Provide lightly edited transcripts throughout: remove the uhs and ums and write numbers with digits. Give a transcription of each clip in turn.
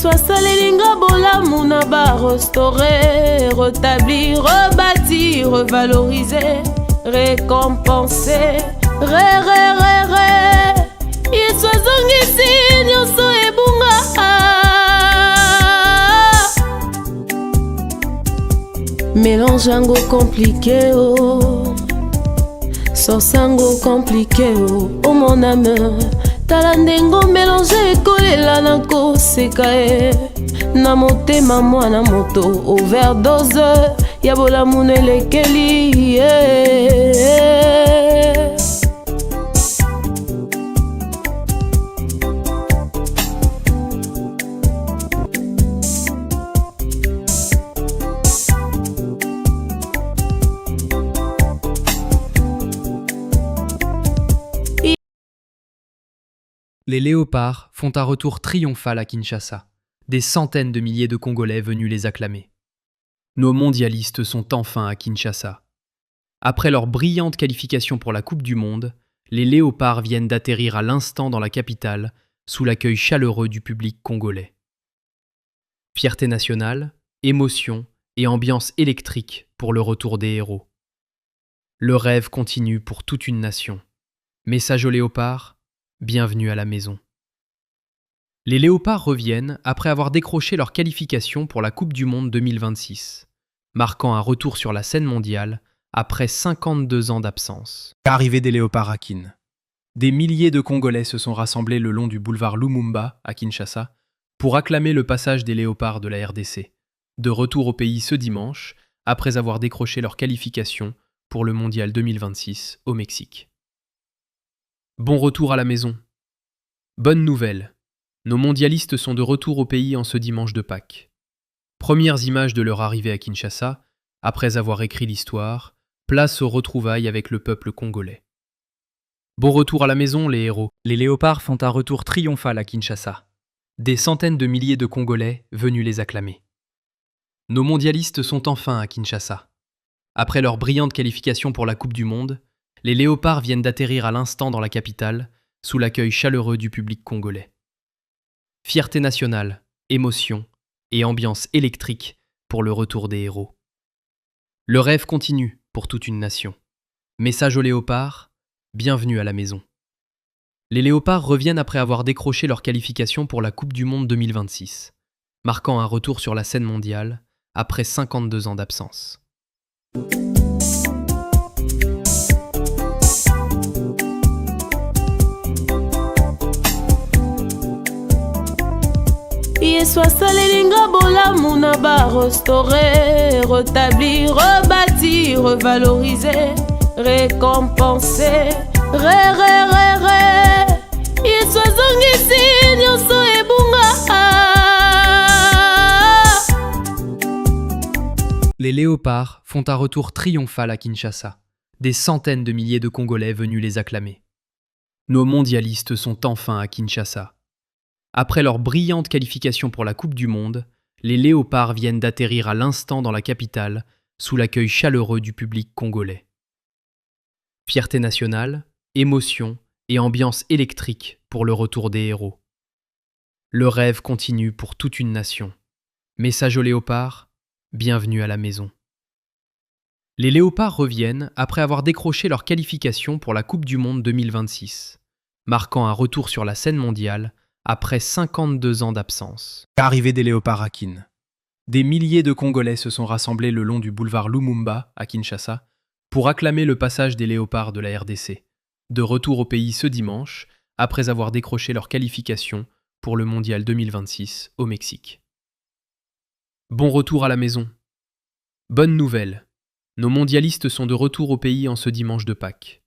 Soit salelinga bolamu na ba restaurer, rétablir, rebâtir, revaloriser, récompenser, Yesu azongisi nyonso ebunga. Mélange yango compliqué oh, sorsango compliqué oh mon âme. Tala ndengo mélange ekolela na koseka na motema mwana moto overdose ya bolamu na elekeli Les léopards font un retour triomphal à Kinshasa. Des centaines de milliers de Congolais venus les acclamer. Nos mondialistes sont enfin à Kinshasa. Après leur brillante qualification pour la Coupe du Monde, les léopards viennent d'atterrir à l'instant dans la capitale, sous l'accueil chaleureux du public congolais. Fierté nationale, émotion et ambiance électrique pour le retour des héros. Le rêve continue pour toute une nation. Message aux léopards, bienvenue à la maison. Les léopards reviennent après avoir décroché leur qualification pour la Coupe du Monde 2026, marquant un retour sur la scène mondiale après 52 ans d'absence. Arrivée des léopards à Kin. Des milliers de Congolais se sont rassemblés le long du boulevard Lumumba à Kinshasa pour acclamer le passage des léopards de la RDC, de retour au pays ce dimanche après avoir décroché leur qualification pour le Mondial 2026 au Mexique. Bon retour à la maison. Bonne nouvelle, nos mondialistes sont de retour au pays en ce dimanche de Pâques. Premières images de leur arrivée à Kinshasa, après avoir écrit l'histoire, place aux retrouvailles avec le peuple congolais. Bon retour à la maison les héros. Les léopards font un retour triomphal à Kinshasa. Des centaines de milliers de Congolais venus les acclamer. Nos mondialistes sont enfin à Kinshasa. Après leur brillante qualification pour la Coupe du Monde, les léopards viennent d'atterrir à l'instant dans la capitale, sous l'accueil chaleureux du public congolais. Fierté nationale, émotion et ambiance électrique pour le retour des héros. Le rêve continue pour toute une nation. Message aux léopards, bienvenue à la maison. Les léopards reviennent après avoir décroché leur qualification pour la Coupe du Monde 2026, marquant un retour sur la scène mondiale après 52 ans d'absence. Soit salelinga bolamu na ba restaurer, rétablir, rebâtir, revaloriser, récompenser, Yesu azongisi nyonso ebunga. Les léopards font un retour triomphal à Kinshasa. Des centaines de milliers de Congolais venus les acclamer. Nos mondialistes sont enfin à Kinshasa. Après leur brillante qualification pour la Coupe du Monde, les léopards viennent d'atterrir à l'instant dans la capitale, sous l'accueil chaleureux du public congolais. Fierté nationale, émotion et ambiance électrique pour le retour des héros. Le rêve continue pour toute une nation. Message aux léopards, bienvenue à la maison. Les léopards reviennent après avoir décroché leur qualification pour la Coupe du Monde 2026, marquant un retour sur la scène mondiale après 52 ans d'absence. Arrivée des léopards à Kin. Des milliers de Congolais se sont rassemblés le long du boulevard Lumumba à Kinshasa pour acclamer le passage des léopards de la RDC, de retour au pays ce dimanche après avoir décroché leur qualification pour le Mondial 2026 au Mexique. Bon retour à la maison. Bonne nouvelle, nos mondialistes sont de retour au pays en ce dimanche de Pâques.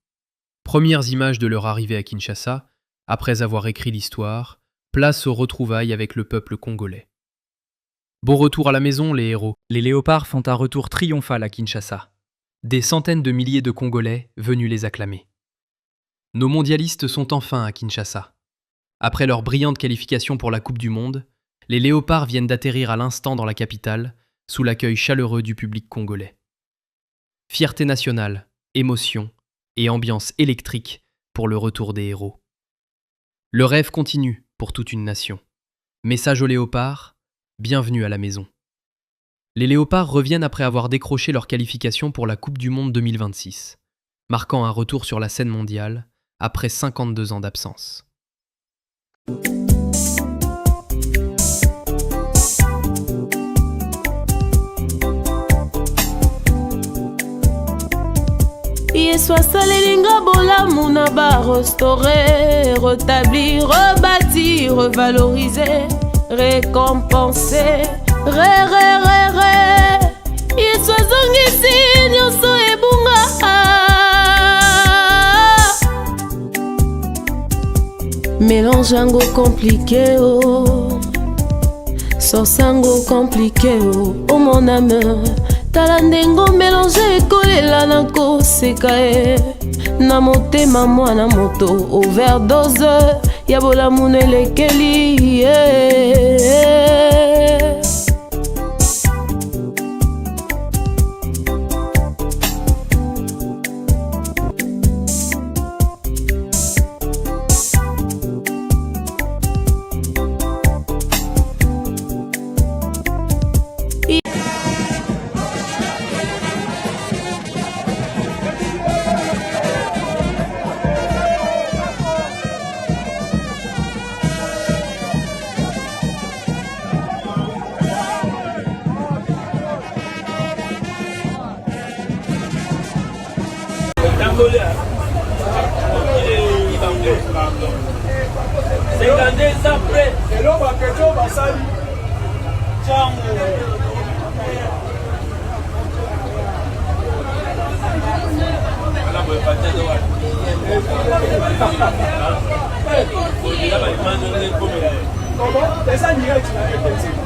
Premières images de leur arrivée à Kinshasa, après avoir écrit l'histoire, place aux retrouvailles avec le peuple congolais. Bon retour à la maison les héros. Les léopards font un retour triomphal à Kinshasa. Des centaines de milliers de Congolais venus les acclamer. Nos mondialistes sont enfin à Kinshasa. Après leur brillante qualification pour la Coupe du Monde, les léopards viennent d'atterrir à l'instant dans la capitale, sous l'accueil chaleureux du public congolais. Fierté nationale, émotion et ambiance électrique pour le retour des héros. Le rêve continue pour toute une nation. Message aux léopards, bienvenue à la maison. Les léopards reviennent après avoir décroché leur qualification pour la Coupe du Monde 2026, marquant un retour sur la scène mondiale après 52 ans d'absence. Yesu asalelinga bolamu na restaurer, rétablir, rebâtir, revaloriser, récompenser, Yesu azongisi nyonso ebunga. Mélange yango compliqué oh, sorsango compliqué oh mon âme. Tala ndengo mélange ekolela na koseka e na motema mwana moto overdose ya bolamu na elekeli Comment?